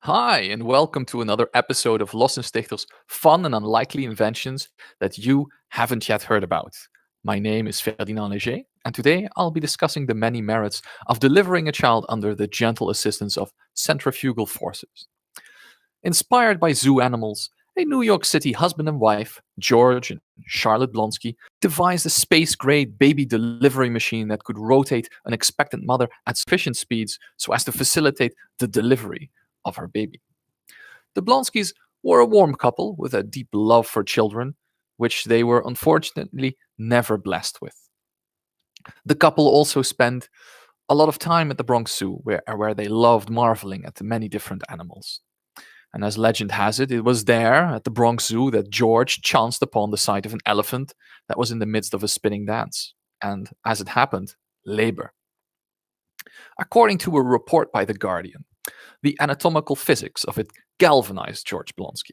Hi, and welcome to another episode of Los and Stichtel's fun and unlikely inventions that you haven't yet heard about. My name is Ferdinand Léger, and today I'll be discussing the many merits of delivering a child under the gentle assistance of centrifugal forces. Inspired by zoo animals, a New York City husband and wife, George and Charlotte Blonsky, devised a space grade baby delivery machine that could rotate an expectant mother at sufficient speeds so as to facilitate the delivery of her baby. The Blonskys were a warm couple with a deep love for children, which they were unfortunately never blessed with. The couple also spent a lot of time at the Bronx Zoo, where they loved marveling at the many different animals. And as legend has it, it was there at the Bronx Zoo that George chanced upon the sight of an elephant that was in the midst of a spinning dance. And as it happened, labor. According to a report by The Guardian, the anatomical physics of it galvanized George Blonsky.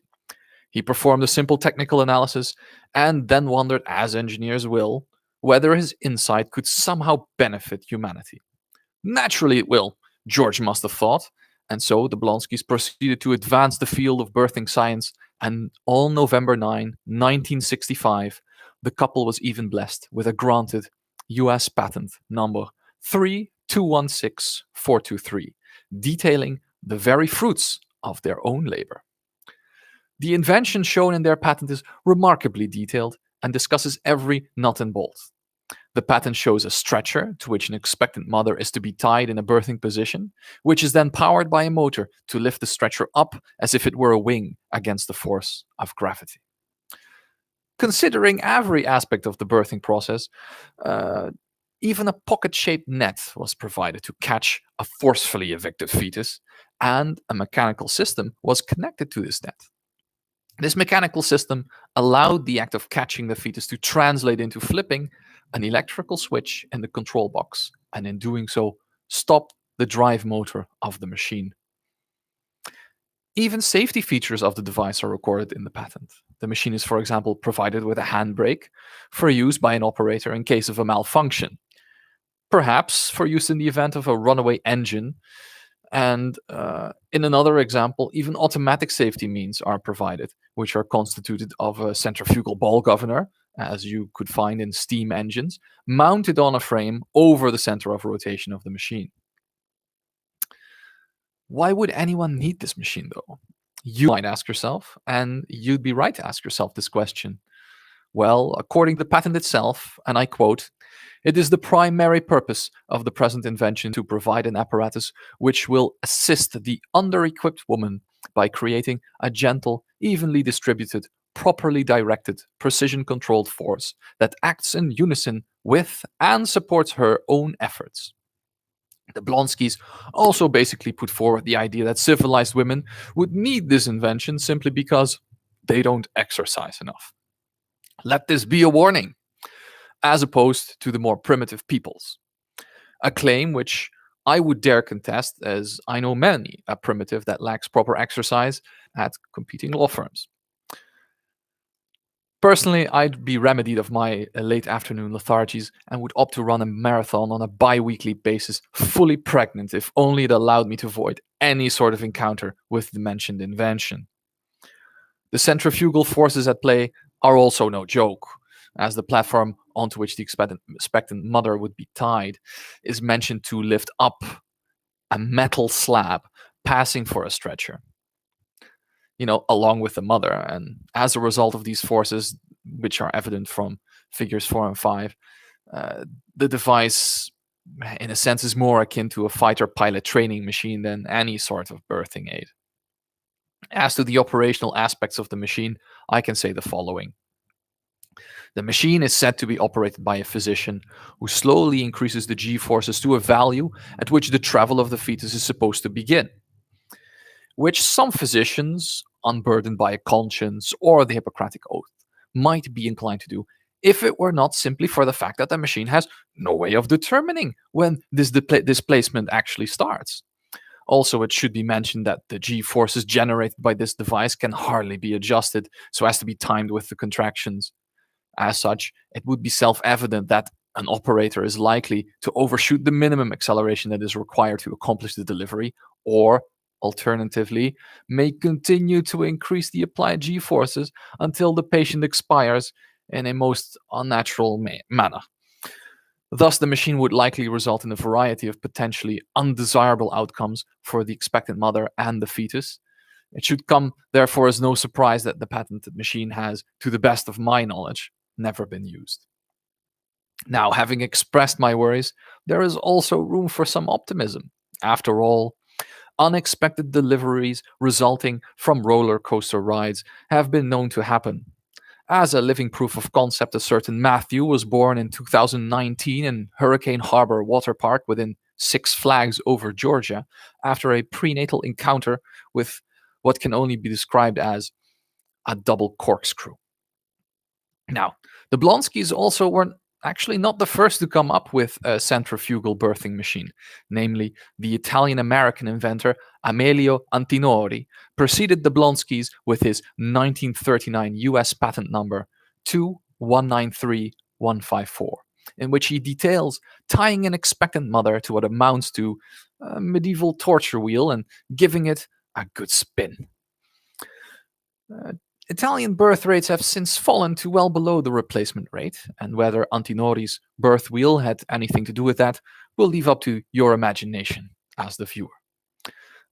He performed a simple technical analysis and then wondered, as engineers will, whether his insight could somehow benefit humanity. Naturally, it will, George must have thought, and so the Blonskys proceeded to advance the field of birthing science, and on November 9, 1965, the couple was even blessed with a granted US patent number 3216423, detailing the very fruits of their own labor. The invention shown in their patent is remarkably detailed and discusses every nut and bolt. The patent shows a stretcher to which an expectant mother is to be tied in a birthing position, which is then powered by a motor to lift the stretcher up as if it were a wing against the force of gravity. Considering every aspect of the birthing process, even a pocket shaped net was provided to catch a forcefully evicted fetus, and a mechanical system was connected to this net. This mechanical system allowed the act of catching the fetus to translate into flipping an electrical switch in the control box, and in doing so, stop the drive motor of the machine. Even safety features of the device are recorded in the patent. The machine is, for example, provided with a handbrake for use by an operator in case of a malfunction, perhaps for use in the event of a runaway engine. And in another example, even automatic safety means are provided, which are constituted of a centrifugal ball governor, as you could find in steam engines, mounted on a frame over the center of rotation of the machine. Why would anyone need this machine, though? You might ask yourself, and you'd be right to ask yourself this question. Well, according to the patent itself, and I quote, "It is the primary purpose of the present invention to provide an apparatus which will assist the under-equipped woman by creating a gentle, evenly distributed, properly directed, precision-controlled force that acts in unison with and supports her own efforts." The Blonskys also basically put forward the idea that civilized women would need this invention simply because they don't exercise enough. Let this be a warning, as opposed to the more primitive peoples. A claim which I would dare contest, as I know many a primitive that lacks proper exercise at competing law firms. Personally, I'd be remedied of my late afternoon lethargies and would opt to run a marathon on a bi-weekly basis, fully pregnant, if only it allowed me to avoid any sort of encounter with the mentioned invention. The centrifugal forces at play are also no joke, as the platform onto which the expectant mother would be tied is mentioned to lift up a metal slab passing for a stretcher, along with the mother. And as a result of these forces, which are evident from figures 4 and 5, the device, in a sense, is more akin to a fighter pilot training machine than any sort of birthing aid. As to the operational aspects of the machine, I can say the following. The machine is said to be operated by a physician who slowly increases the g-forces to a value at which the travel of the fetus is supposed to begin, which some physicians, unburdened by a conscience or the Hippocratic Oath, might be inclined to do if it were not simply for the fact that the machine has no way of determining when this displacement actually starts. Also, it should be mentioned that the g-forces generated by this device can hardly be adjusted so as to be timed with the contractions. As such, it would be self-evident that an operator is likely to overshoot the minimum acceleration that is required to accomplish the delivery, or alternatively, may continue to increase the applied g-forces until the patient expires in a most unnatural manner. Thus, the machine would likely result in a variety of potentially undesirable outcomes for the expectant mother and the fetus. It should come, therefore, as no surprise that the patented machine has, to the best of my knowledge, never been used. Now, having expressed my worries, there is also room for some optimism. After all, unexpected deliveries resulting from roller coaster rides have been known to happen. As a living proof of concept, a certain Matthew was born in 2019 in Hurricane Harbor Water Park within Six Flags over Georgia after a prenatal encounter with what can only be described as a double corkscrew. Now, the Blonskys also were actually not the first to come up with a centrifugal birthing machine. Namely, the Italian-American inventor Amelio Antinori preceded the Blonskys with his 1939 US patent number 2193154, in which he details tying an expectant mother to what amounts to a medieval torture wheel and giving it a good spin. Uh, Italian birth rates have since fallen to well below the replacement rate, and whether Antinori's birth wheel had anything to do with that will leave up to your imagination as the viewer.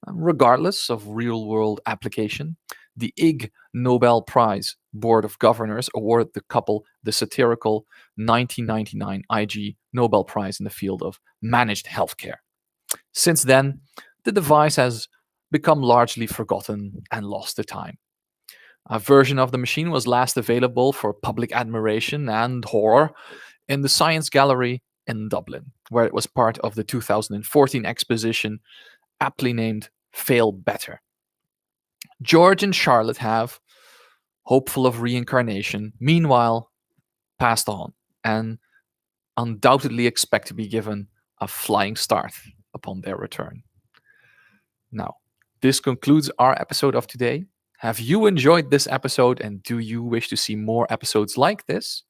Regardless of real-world application, the Ig Nobel Prize Board of Governors awarded the couple the satirical 1999 IG Nobel Prize in the field of managed healthcare. Since then, the device has become largely forgotten and lost to time. A version of the machine was last available for public admiration and horror in the Science Gallery in Dublin, where it was part of the 2014 exposition aptly named Fail Better. George and Charlotte have, hopeful of reincarnation, meanwhile passed on and undoubtedly expect to be given a flying start upon their return. Now, this concludes our episode of today. Have you enjoyed this episode and do you wish to see more episodes like this?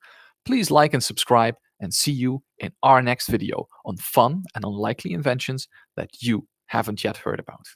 Please like and subscribe and see you in our next video on fun and unlikely inventions that you haven't yet heard about.